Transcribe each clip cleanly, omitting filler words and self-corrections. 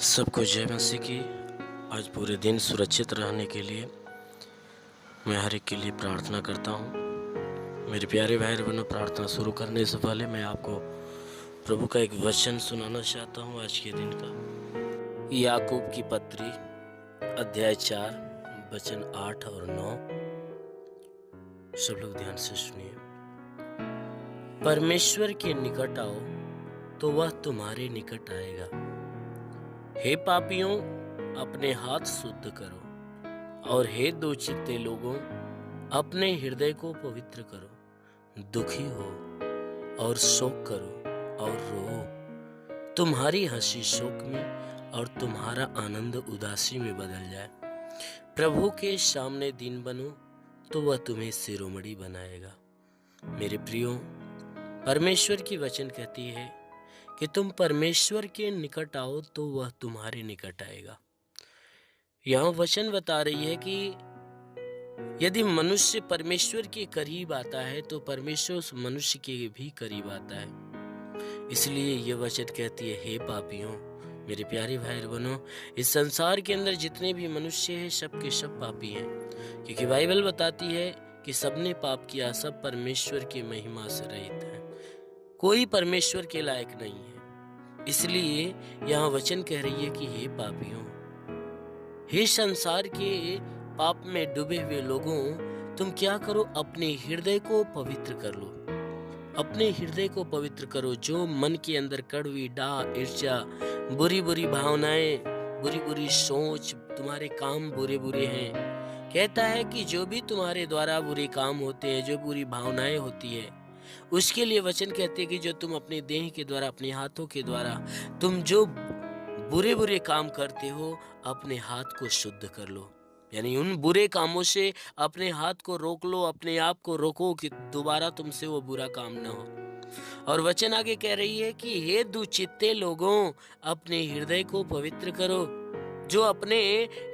सबको जय मसीह की। आज पूरे दिन सुरक्षित रहने के लिए मैं हर एक के लिए प्रार्थना करता हूँ। मेरे प्यारे भाई बहनों, प्रार्थना शुरू करने से पहले मैं आपको प्रभु का एक वचन सुनाना चाहता हूँ आज के दिन का। याकूब की पत्री अध्याय 4 वचन 8 और 9। सब लोग ध्यान से सुनिए। परमेश्वर के निकट आओ तो वह तुम्हारे निकट आएगा। हे पापियों, अपने हाथ शुद्ध करो, और हे दो चित्ते लोगों, अपने हृदय को पवित्र करो। दुखी हो और शोक करो और रो। तुम्हारी हंसी शोक में और तुम्हारा आनंद उदासी में बदल जाए। प्रभु के सामने दीन बनो तो वह तुम्हें शिरोमणि बनाएगा। मेरे प्रियो, परमेश्वर की वचन कहती है कि तुम परमेश्वर के निकट आओ तो वह तुम्हारे निकट आएगा। यहाँ वचन बता रही है कि यदि मनुष्य परमेश्वर के करीब आता है तो परमेश्वर उस मनुष्य के भी करीब आता है। इसलिए यह वचन कहती है, हे पापियों, मेरे प्यारे भाई बहनों, इस संसार के अंदर जितने भी मनुष्य हैं सब के सब पापी हैं, क्योंकि बाइबल बताती है कि सबने पाप किया, सब परमेश्वर की महिमा से रहित है, कोई परमेश्वर के लायक नहीं है। इसलिए यहाँ वचन कह रही है कि हे पापियों, हे संसार के पाप में डूबे हुए लोगों, तुम क्या करो, अपने हृदय को पवित्र कर लो। अपने हृदय को पवित्र करो। जो मन के अंदर कड़वी डाह, ईर्ष्या, बुरी बुरी भावनाएं, बुरी बुरी सोच, तुम्हारे काम बुरे बुरे हैं, कहता है कि जो भी तुम्हारे द्वारा बुरे काम होते हैं, जो बुरी भावनाएं होती है, उसके लिए वचन कहते हैं कि जो तुम अपने देह के द्वारा, अपने हाथों के द्वारा तुम जो बुरे बुरे काम करते हो, अपने हाथ को शुद्ध कर लो। यानी उन बुरे कामों से अपने हाथ को रोक लो, अपने आप को रोको कि दोबारा तुमसे वो बुरा काम न हो। और वचन आगे कह रही है कि हे दुचित्ते लोगों, अपने हृदय को पवित्र करो। जो अपने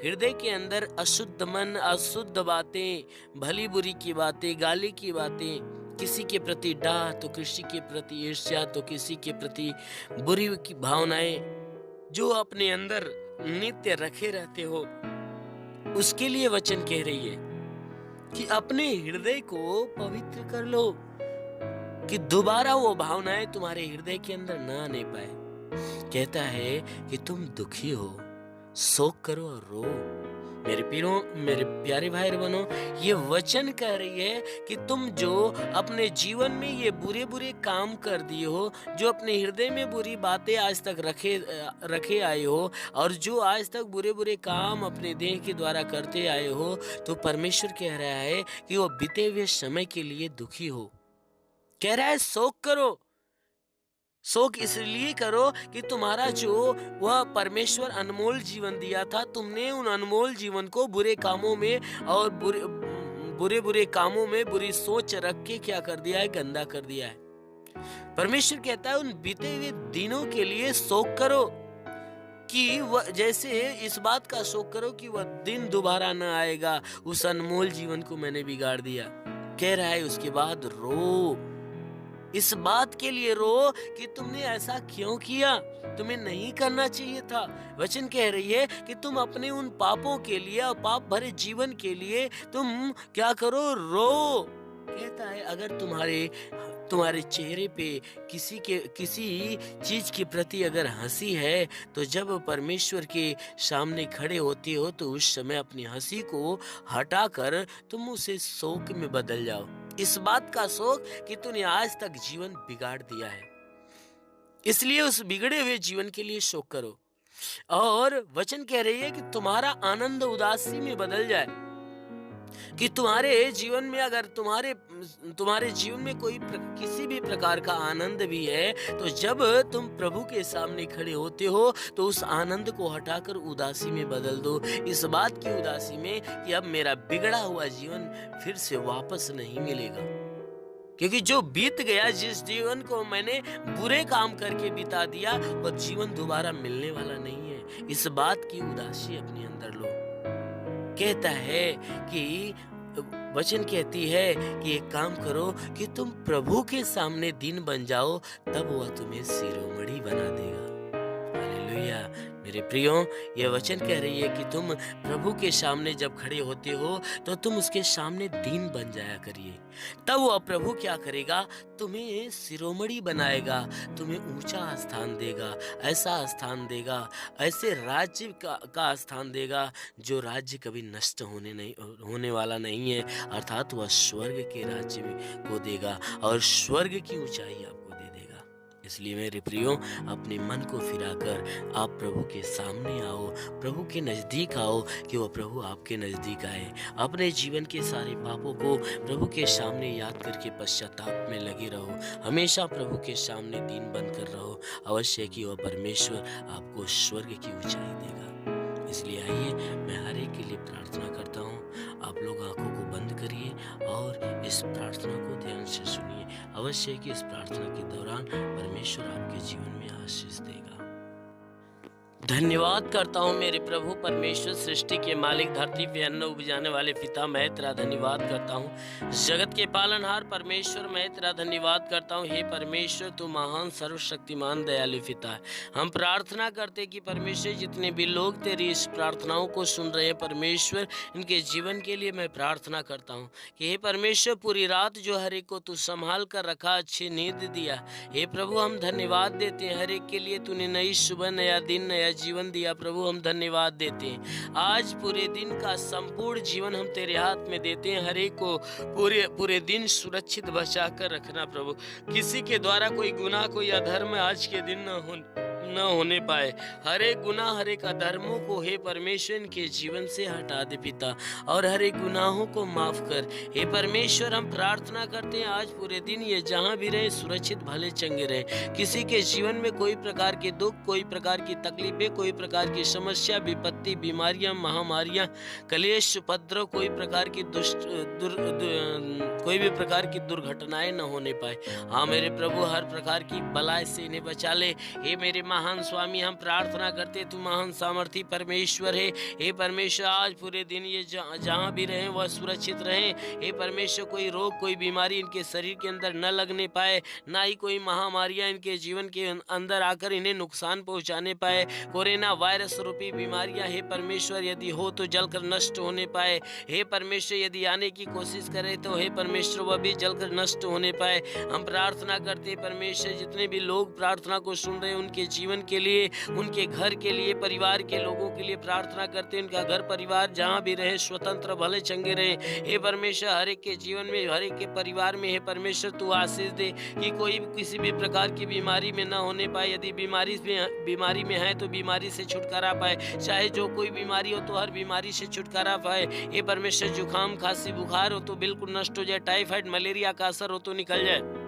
हृदय के अंदर अशुद्ध मन, अशुद्ध बातें, भली बुरी की बातें, गाली की बातें, किसी के प्रति डाह तो किसी के प्रति ईर्ष्या तो किसी के प्रति बुरी की भावनाएं जो अपने अंदर नित्य रखे रहते हो, उसके लिए वचन कह रही है कि अपने हृदय को पवित्र कर लो कि दोबारा वो भावनाएं तुम्हारे हृदय के अंदर ना आने पाए। कहता है कि तुम दुखी हो, शोक करो और रो। मेरे पीरों, मेरे प्यारे भाई बहनों, ये वचन कह रही है कि तुम जो अपने जीवन में ये बुरे बुरे काम कर दिए हो, जो अपने हृदय में बुरी बातें आज तक रखे आए हो, और जो आज तक बुरे बुरे काम अपने देह के द्वारा करते आए हो, तो परमेश्वर कह रहा है कि वो बीते हुए समय के लिए दुखी हो। कह रहा है शोक करो। शोक इसलिए करो कि तुम्हारा जो वह परमेश्वर अनमोल जीवन दिया था, तुमने उन अनमोल जीवन को बुरे कामों में और बुरे कामों में बुरी सोच रख के क्या कर दिया है, गंदा कर दिया है। परमेश्वर कहता है उन बीते हुए दिनों के लिए शोक करो कि वह, जैसे इस बात का शोक करो कि वह दिन दोबारा न आएगा, उस अनमोल जीवन को मैंने बिगाड़ दिया। कह रहा है उसके बाद रो। इस बात के लिए रो कि तुमने ऐसा क्यों किया, तुम्हें नहीं करना चाहिए था। वचन कह रही है कि तुम अपने उन पापों के लिए और पाप भरे जीवन के लिए तुम क्या करो, रो। कहता है अगर तुम्हारे चेहरे पे किसी चीज के प्रति अगर हंसी है, तो जब परमेश्वर के सामने खड़े होते हो तो उस समय अपनी हंसी को हटाकर तुम उसे शोक में बदल जाओ। इस बात का शोक कि तूने आज तक जीवन बिगाड़ दिया है, इसलिए उस बिगड़े हुए जीवन के लिए शोक करो। और वचन कह रही है कि तुम्हारा आनंद उदासी में बदल जाए, कि तुम्हारे जीवन में अगर तुम्हारे जीवन में किसी भी प्रकार का आनंद भी है, तो जब तुम प्रभु के सामने खड़े होते हो तो उस आनंद को हटाकर उदासी में बदल दो। इस बात की उदासी में कि अब मेरा बिगड़ा हुआ जीवन फिर से वापस नहीं मिलेगा, क्योंकि जो बीत गया, जिस जीवन को मैंने बुरे काम करके बिता दिया, वह जीवन दोबारा मिलने वाला नहीं है। इस बात की उदासी अपने अंदर लो। कहता है कि वचन कहती है कि एक काम करो कि तुम प्रभु के सामने दीन बन जाओ, तब वह तुम्हें शिरोमणि बना देगा। हालेलुया। मेरे प्रियो, ये वचन कह रही है कि तुम प्रभु के सामने जब खड़े होते हो तो तुम उसके सामने दीन बन जाया करिए। तब वह प्रभु क्या करेगा? तुम्हें शिरोमणि बनाएगा, तुम्हें ऊंचा स्थान देगा, ऐसा स्थान देगा, ऐसे राज्य का स्थान देगा जो राज्य कभी नष्ट होने वाला नहीं है, अर्थात वह स्वर्ग के राज्य को देगा और स्वर्ग की ऊंचाई आपको दे देगा। इसलिए मेरे प्रियो, अपने मन को फिराकर आप प्रभु के सामने आओ, प्रभु के नज़दीक आओ कि वह प्रभु आपके नज़दीक आए। अपने जीवन के सारे पापों को प्रभु के सामने याद करके पश्चाताप में लगे रहो। हमेशा प्रभु के सामने दीन बनकर रहो, अवश्य कि वह परमेश्वर आपको स्वर्ग की ऊंचाई देगा। इसलिए आइए, मैं हर एक के लिए प्रार्थना करता हूँ। आप लोग आंखों को बंद करिए और इस प्रार्थना को ध्यान से सुनिए। अवश्य कि इस प्रार्थना के दौरान परमेश्वर आपके जीवन में आशीष देगा। धन्यवाद करता हूँ मेरे प्रभु परमेश्वर, सृष्टि के मालिक, धरती पे अन्न उपजाने वाले पिता, मैं तेरा धन्यवाद करता हूँ। जगत के पालनहार परमेश्वर, मैं तेरा धन्यवाद करता हूँ। हे परमेश्वर, तू महान सर्वशक्तिमान दयालु पिता है। हम प्रार्थना करते कि परमेश्वर, जितने भी लोग तेरी इस प्रार्थनाओं को सुन रहे हैं परमेश्वर, इनके जीवन के लिए मैं प्रार्थना करता हूँ कि हे परमेश्वर, पूरी रात जो हर एक को तू संभाल कर रखा, अच्छी नींद दिया। हे प्रभु, हम धन्यवाद देते हैं हर एक के लिए। तूने नई सुबह, नया दिन, नया जीवन दिया प्रभु, हम धन्यवाद देते हैं। आज पूरे दिन का संपूर्ण जीवन हम तेरे हाथ में देते हैं। हर एक को पूरे दिन सुरक्षित बचा कर रखना प्रभु। किसी के द्वारा कोई गुनाह, कोई अधर्म आज के दिन न होने पाए। हर एक गुनाह, हर एक अधर्मों को हे परमेश्वर इनके जीवन से हटा दे पिता, और हर एक गुनाहों को माफ कर। हे परमेश्वर, हम प्रार्थना करते हैं आज पूरे दिन ये जहाँ भी रहे सुरक्षित भले चंगे रहे। किसी के जीवन में कोई प्रकार के दुख, कोई प्रकार की तकलीफें, कोई प्रकार की समस्या, विपत्ति, बीमारियां, महामारियां, कलेश, उपद्रव, कोई प्रकार की कोई भी प्रकार की दुर्घटनाएं न होने पाए। हाँ मेरे प्रभु, हर प्रकार की बलाय से इन्हें बचा ले। हे मेरे महान स्वामी, हम प्रार्थना करते तू महान सामर्थी परमेश्वर है। हे परमेश्वर, आज पूरे दिन ये जहाँ भी रहें वह सुरक्षित रहें। हे परमेश्वर, कोई रोग, कोई बीमारी इनके शरीर के अंदर न लगने पाए, ना ही कोई महामारियां इनके जीवन के अंदर आकर इन्हें नुकसान पहुंचाने पाए। कोरोना वायरस रूपी बीमारियां हे परमेश्वर यदि हो तो जलकर नष्ट होने पाए। हे परमेश्वर, यदि आने की कोशिश करे तो हे परमेश्वर वह भी जलकर नष्ट होने पाए। हम प्रार्थना करते परमेश्वर, जितने भी लोग प्रार्थना को सुन रहे हैं उनके जीवन के लिए, उनके घर के लिए, परिवार के लोगों के लिए प्रार्थना करते हैं। उनका घर परिवार जहाँ भी रहे स्वतंत्र भले चंगे रहे। हे परमेश्वर, हर एक के जीवन में, हर एक के परिवार में हे परमेश्वर तू आशीष दे कि कोई किसी भी प्रकार की बीमारी में न होने पाए। यदि बीमारी में है तो बीमारी से छुटकारा पाए, चाहे जो कोई बीमारी हो तो हर बीमारी से छुटकारा पाए। हे परमेश्वर, जुकाम, खांसी, बुखार हो तो बिल्कुल नष्ट हो जाए। टाइफाइड, मलेरिया का असर हो तो निकल जाए।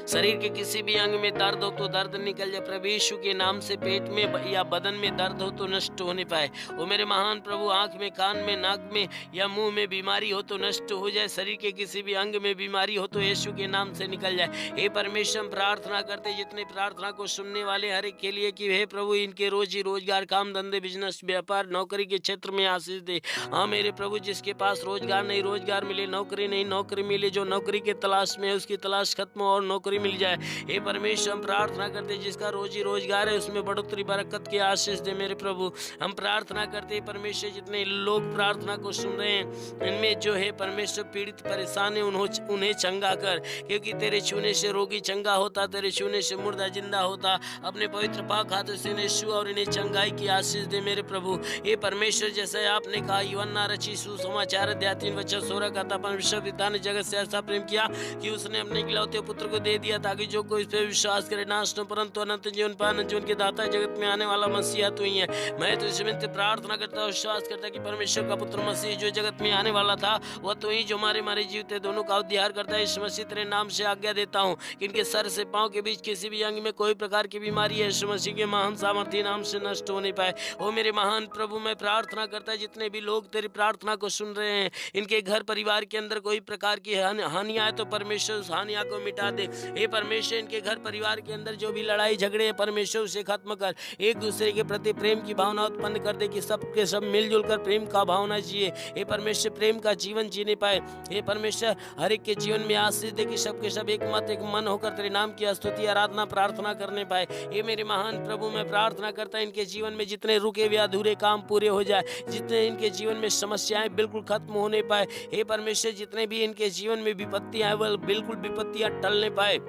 शरीर के किसी भी अंग में दर्द हो तो दर्द निकल जाए। प्रभु यीशु के नाम से पेट में या बदन में दर्द हो तो नष्ट होने पाए। ओ मेरे महान प्रभु, आंख में, कान में, नाक में या मुंह में बीमारी हो तो नष्ट हो जाए। शरीर के किसी भी अंग में बीमारी हो तो यीशु के नाम से निकल जाए। हे परमेश्वर, प्रार्थना करते जितने प्रार्थना को सुनने वाले हर एक के लिए कि हे प्रभु इनके रोजी रोजगार, काम धंधे, बिजनेस, व्यापार, नौकरी के क्षेत्र में आशीष दे। हाँ मेरे प्रभु, जिसके पास रोजगार नहीं रोजगार मिले, नौकरी नहीं नौकरी मिले, जो नौकरी के तलाश में है उसकी तलाश खत्म हो और नौकरी मिल जाए। हे परमेश्वर, हम प्रार्थना करते जिसका रोजी रोजगार है उसमें बढ़ोतरी बरकत की आशीष दे। मेरे प्रभु, हम प्रार्थना करते परमेश्वर, जितने लोग प्रार्थना को सुन रहे हैं इनमें जो है परमेश्वर पीड़ित परेशान है उन्हें चंगा कर, क्योंकि तेरे छूने से रोगी चंगा होता, तेरे छूने से मुर्दा जिंदा होता। अपने पवित्र पाक हाथों से इन्हें छू और इन्हें चंगाई की आशीष दे। मेरे प्रभु, हे परमेश्वर, जैसे आपने कहा यूहन्ना रची सुसमाचार अध्याय 3:16 का था, परमेश्वर पिता ने जगत से ऐसा प्रेम किया कि उसने अपने इकलौते पुत्र को दे दिया ताकि जो कोई इस पे विश्वास करे नाश न परंतु अनंत जीवन पाए। जीवन के दाता जगत में आने वाला मसीहा तू ही है। मैं तो इसमें प्रार्थना करता हूँ, विश्वास करता कि परमेश्वर का पुत्र मसीह जो जगत में आने वाला था वह तो ही जो हमारे जीवित दोनों का उद्धार करता है। इस मसीह तेरे नाम से आज्ञा देता हूँ कि इनके सर से पांव के बीच किसी भी अंग में कोई प्रकार की बीमारी है इस मसीह के महान सामर्थ्य नाम से नष्ट हो नहीं पाए। ओ मेरे महान प्रभु, मैं प्रार्थना करता जितने भी लोग तेरी प्रार्थना को सुन रहे हैं इनके घर परिवार के अंदर कोई प्रकार की हानियां है तो परमेश्वर उस हानियां को मिटा दे। हे परमेश्वर इनके घर परिवार के अंदर जो भी लड़ाई झगड़े हैं परमेश्वर उसे खत्म कर, एक दूसरे के प्रति प्रेम की भावना उत्पन्न कर दे कि सब के सब मिलजुल कर प्रेम का भावना जिए। हे परमेश्वर प्रेम का जीवन जीने पाए। हे परमेश्वर हर एक के जीवन में आशीष दे कि सबके सब एक मत एक मन होकर तेरे नाम की स्तुति आराधना प्रार्थना करने पाए। ये मेरे महान प्रभु मैं प्रार्थना करता इनके जीवन में जितने रुके हुए अधूरे काम पूरे हो जाए, जितने इनके जीवन में समस्याएं बिल्कुल खत्म होने पाए। हे परमेश्वर जितने भी इनके जीवन में विपत्तियां हैं वह बिल्कुल विपत्तियां टलने पाए।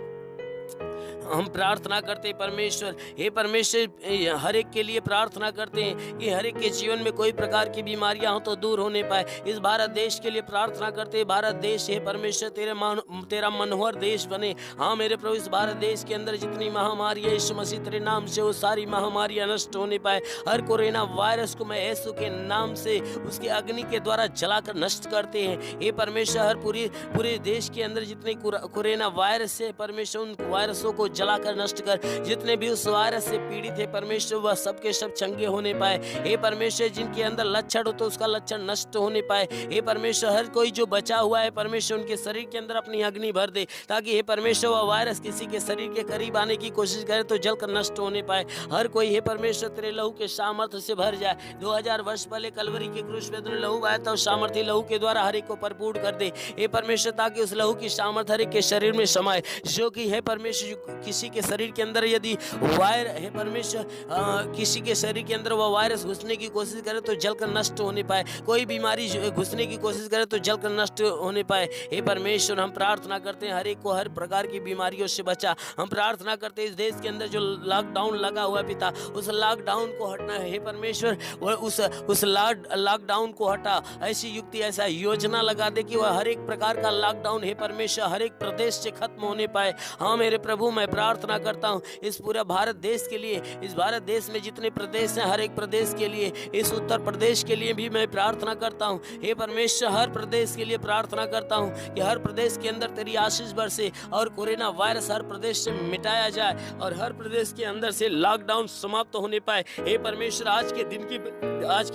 हम प्रार्थना करते हैं परमेश्वर, हे परमेश्वर हर एक के लिए प्रार्थना करते हैं कि हर एक के जीवन में कोई प्रकार की बीमारियां हो तो दूर होने पाए। इस भारत देश के लिए प्रार्थना करते हैं, भारत देश हे परमेश्वर तेरा मनोहर देश बने। हाँ मेरे प्रभु इस भारत देश के अंदर जितनी महामारी है यीशु मसीह तेरे नाम से वो सारी महामारियां नष्ट होने पाए। हर कोरोना वायरस को मैं यीशु के नाम से उसके अग्नि के द्वारा जलाकर नष्ट करते हैं। हे परमेश्वर हर पूरे देश के अंदर जितने कोरोना वायरस है परमेश्वर उन वायरसों को जलाकर नष्ट कर, जितने भी उस वायरस से पीड़ित है परमेश्वर वह सबके सब चंगे होने पाए। हे परमेश्वर जिनके अंदर लक्षण हो तो उसका लक्षण नष्ट होने पाए। हे परमेश्वर हर कोई जो बचा हुआ है परमेश्वर उनके शरीर के अंदर अपनी अग्नि भर दे, ताकि हे परमेश्वर वह वायरस किसी के शरीर के करीब आने की कोशिश करे तो जलकर नष्ट होने पाए। हर कोई हे परमेश्वर तेरे लहू के सामर्थ्य से भर जाए। 2000 वर्ष पहले कलवरी के क्रूस पे तूने लहू आया था, उस सामर्थ्य लहू के द्वारा हर एक को भरपूर कर दे हे परमेश्वर, ताकि उस लहू की सामर्थ्य हर एक के शरीर में समाये। जो कि है परमेश्वर किसी के शरीर के अंदर यदि है परमेश्वर किसी के शरीर के अंदर वह वायरस घुसने की कोशिश करे तो जलकर नष्ट होने पाए, कोई बीमारी घुसने की कोशिश करे तो जलकर नष्ट होने पाए। हे परमेश्वर हम प्रार्थना करते हैं हर एक को हर प्रकार की बीमारियों से बचा। हम प्रार्थना करते हैं इस देश के अंदर जो लॉकडाउन लगा हुआ है पिता उस लॉकडाउन को हटना है। हे परमेश्वर वह उस लॉकडाउन को हटा, ऐसी युक्ति ऐसा योजना लगा दे कि वह हर एक प्रकार का लॉकडाउन हे परमेश्वर हर एक प्रदेश से खत्म होने पाए। हाँ मेरे प्रभु मैं प्रार्थना करता हूँ इस पूरा भारत देश के लिए, इस भारत देश में जितने प्रदेश हैं हर एक प्रदेश के लिए, इस उत्तर प्रदेश के लिए भी मैं प्रार्थना करता हूँ। हे परमेश्वर हर प्रदेश के लिए प्रार्थना करता हूँ कि हर प्रदेश के अंदर तेरी आशीष बरसे और कोरोना वायरस हर प्रदेश से मिटाया जाए और हर प्रदेश के अंदर से लॉकडाउन समाप्त होने पाए। हे परमेश्वर आज के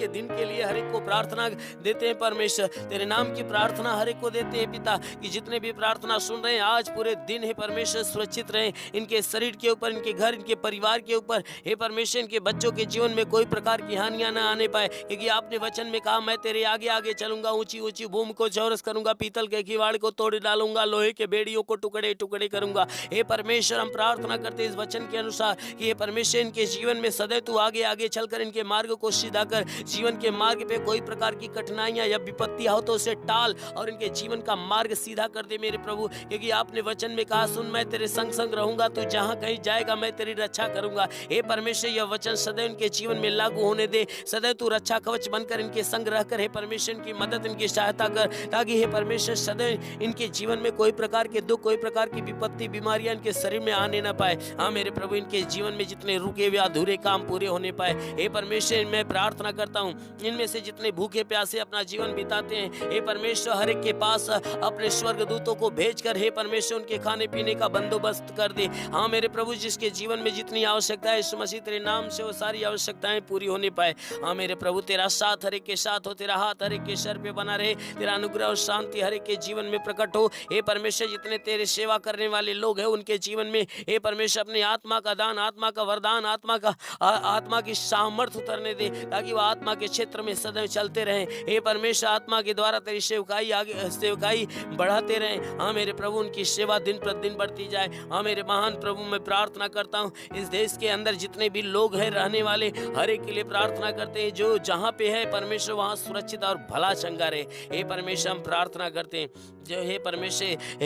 दिन के लिए हर एक को प्रार्थना देते हैं परमेश्वर, तेरे नाम की प्रार्थना हर एक को देते हैं पिता कि जितने भी प्रार्थना सुन रहे हैं आज पूरे दिन हे परमेश्वर सुरक्षित रहें, इनके शरीर के ऊपर, इनके घर, इनके परिवार के ऊपर हे परमेश्वर इनके बच्चों के जीवन में कोई प्रकार की हानियां ना आने पाए, क्योंकि आपने वचन में कहा मैं तेरे आगे आगे चलूंगा, ऊंची ऊंची भूमि को चौरस करूंगा, पीतल के किवाड़ को तोड़ डालूंगा, लोहे के बेड़ियों को टुकड़े टुकड़े करूंगा। हे परमेश्वर हम प्रार्थना करते इस वचन के अनुसार कि हे परमेश्वर इनके जीवन में सदैव तू आगे आगे चलकर इनके मार्ग को सीधा कर, जीवन के मार्ग पे कोई प्रकार की कठिनाइयां या विपत्तियां हो तो उसे टाल और इनके जीवन का मार्ग सीधा कर दे मेरे प्रभु, क्योंकि आपने वचन में कहा सुन मैं तेरे संग संग रहूंगा, तू जहां कहीं जाएगा मैं तेरी रक्षा करूंगा। हे परमेश्वर यह वचन सदैव इनके जीवन में लागू होने दे, सदैव तू रक्षा कवच बनकर इनके संग रहकर हे परमेश्वर इनकी मदद इनकी सहायता कर, ताकि हे परमेश्वर सदैव इनके जीवन में कोई प्रकार के दुख, कोई प्रकार की विपत्ति, बीमारियां इनके शरीर में आने ना पाए। हाँ मेरे प्रभु इनके जीवन में जितने रुके हुए अधूरे काम पूरे होने पाए। हे परमेश्वर मैं प्रार्थना करता हूँ इनमें से जितने भूखे प्यासे अपना जीवन बिताते हैं हे परमेश्वर हर एक के पास अपने स्वर्गदूतों को भेजकर हे परमेश्वर उनके खाने पीने का बंदोबस्त कर दे। हाँ मेरे प्रभु जिसके जीवन में जितनी आवश्यकता है यीशु मसीह तेरे नाम से वो सारी आवश्यकताएं पूरी होने पाए। हाँ मेरे प्रभु तेरा साथ हर एक के साथ हो, तेरा हाथ हर एक के सर पे बना रहे, तेरा अनुग्रह और शांति हर एक के जीवन में प्रकट हो। हे परमेश्वर जितने तेरे सेवा करने वाले लोग हैं उनके जीवन में हे परमेश्वर अपनी आत्मा का दान, आत्मा का वरदान, आत्मा की सामर्थ्य उतरने दे, ताकि वह आत्मा के क्षेत्र में सदैव चलते रहें। हे परमेश्वर आत्मा के द्वारा तेरी सेवकाई बढ़ाते रहें। हाँ मेरे प्रभु उनकी सेवा दिन प्रतिदिन बढ़ती जाए। हाँ मेरे महान प्रभु मैं प्रार्थना करता हूँ इस देश के अंदर जितने भी लोग हैं रहने वाले हर एक के लिए प्रार्थना करते हैं, जो जहाँ पे है परमेश्वर वहाँ सुरक्षित और भला चंगा रहे। हे परमेश्वर हम प्रार्थना करते हैं जो हे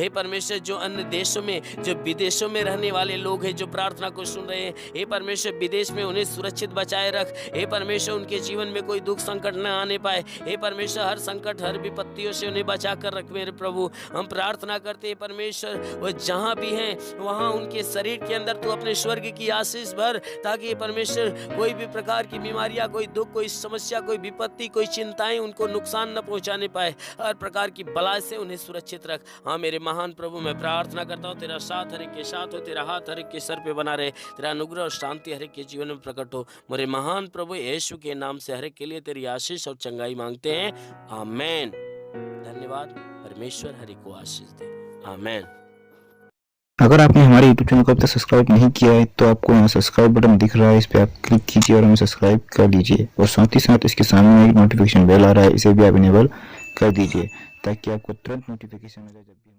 परमेश्वर जो अन्य देशों में, जो विदेशों में रहने वाले लोग हैं जो प्रार्थना को सुन रहे हैं हे परमेश्वर विदेश में उन्हें सुरक्षित बचाए रख। हे परमेश्वर उनके जीवन में कोई दुख संकट न आने पाए। हे परमेश्वर हर संकट हर विपत्तियों से उन्हें बचा कर रख मेरे प्रभु। हम प्रार्थना करते हैं परमेश्वर वो जहाँ भी हैं वहाँ उनके शरीर के अंदर तू अपने स्वर्ग की आशीष भर, ताकि परमेश्वर कोई भी प्रकार की बीमारियाँ, कोई दुख, कोई समस्या, कोई विपत्ति, कोई चिंताएं उनको नुकसान न पहुँचाने पाए। हर प्रकार की बला से उन्हें सुरक्षित रख। हाँ मेरे महान प्रभु मैं प्रार्थना करता हूँ तेरा साथ हर एक के साथ हो, तेरा हाथ हर एक के सर पे बना रहे, तेरा अनुग्रह और शांति हर एक के जीवन में प्रकट हो। मेरे महान प्रभु यीशु के नाम से हर एक के लिए तेरी आशीष और चंगाई मांगते हैं, आमेन। धन्यवाद। परमेश्वर हर एक को आशीष दे, आमेन। अगर आपने हमारे YouTube चैनल को अब तक सब्सक्राइब नहीं किया है तो आपको यहाँ सब्सक्राइब बटन दिख रहा है, इस पर आप क्लिक कीजिए और हमें सब्सक्राइब कर लीजिए। और साथ ही साथ इसके सामने एक नोटिफिकेशन बेल आ रहा है, इसे भी आप इनेबल कर दीजिए ताकि आपको तुरंत नोटिफिकेशन मिले जब भी